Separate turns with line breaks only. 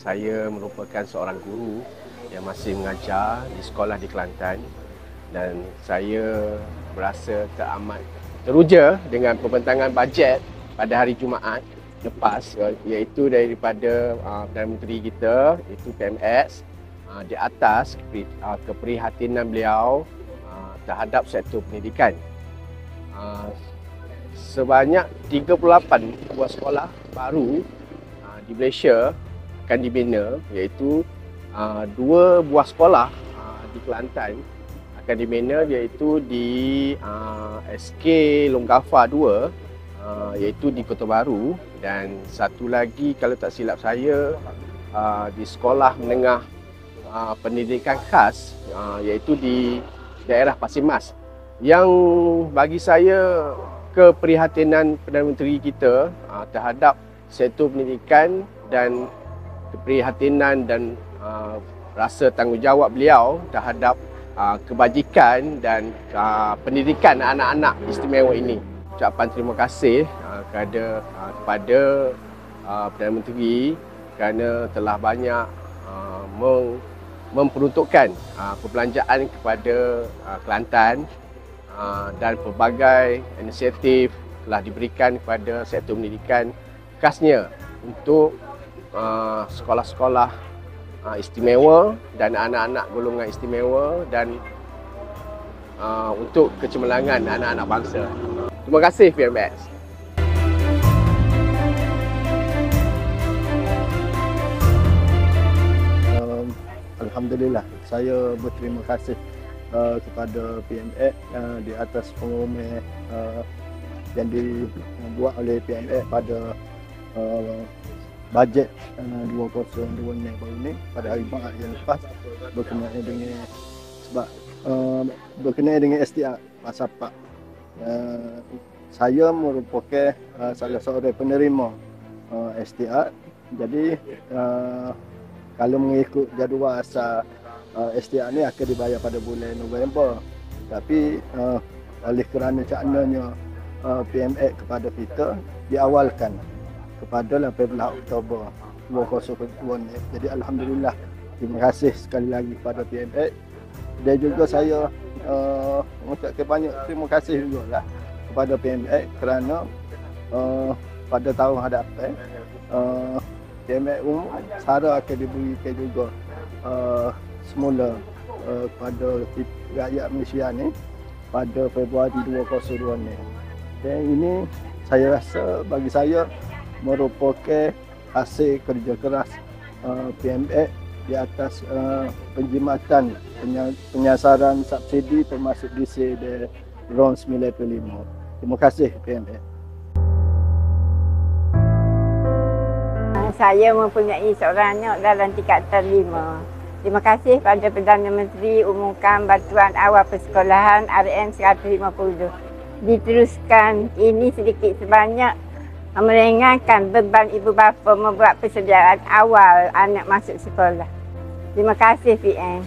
Saya merupakan seorang guru yang masih mengajar di sekolah di Kelantan dan saya berasa teramat teruja dengan pembentangan bajet pada hari Jumaat lepas, iaitu daripada Perdana Menteri kita, iaitu PMX, di atas keprihatinan beliau terhadap sektor pendidikan. Sebanyak 38 buah sekolah baru di Malaysia akan dibina, iaitu 2 buah sekolah di Kelantan akan dibina, iaitu di SK Longgafa 2, iaitu di Kota Baru, dan satu lagi kalau tak silap saya di sekolah menengah pendidikan khas, iaitu di daerah Pasir Mas. Yang bagi saya keprihatinan Perdana Menteri kita terhadap sektor pendidikan dan keprihatinan dan rasa tanggungjawab beliau terhadap kebajikan dan pendidikan anak-anak istimewa ini. Ucapan terima kasih kepada Perdana Menteri kerana telah banyak memperuntukkan perbelanjaan kepada Kelantan dan pelbagai inisiatif telah diberikan kepada sektor pendidikan, khasnya untuk sekolah-sekolah istimewa dan anak-anak golongan istimewa dan untuk kecemerlangan anak-anak bangsa. Terima kasih PMX.
Alhamdulillah, saya berterima kasih kepada PMX di atas pengumuman yang dibuat oleh PMX pada bajet 2022 yang baru ini pada hari Jumaat yang lepas, berkenaan dengan STR Pasapak. Saya merupakan salah seorang penerima STR. Jadi kalau mengikut jadual asal STR ni akan dibayar pada bulan November, tapi oleh kerana caknanya PMX kepada kita diawalkan kepada 18 Oktober 2022 ni. Jadi alhamdulillah, terima kasih sekali lagi kepada PMX, dan juga saya mengucapkan banyak terima kasih juga kepada PMX kerana pada tahun hadapan PMX umum sara akan diberikan juga semula kepada rakyat Malaysia ni pada Februari 2022 ni. Dan ini saya rasa bagi saya merupakan hasil kerja keras PMX di atas penjimatan penyasaran subsidi termasuk DC di RON 95. Terima kasih PMX.
Saya mempunyai seorang anak dalam tingkatan 5. Terima kasih pada Perdana Menteri umumkan bantuan awal persekolahan RM150. Diteruskan ini sedikit sebanyak meringankan beban ibu bapa membuat persediaan awal anak masuk sekolah. Terima kasih PM.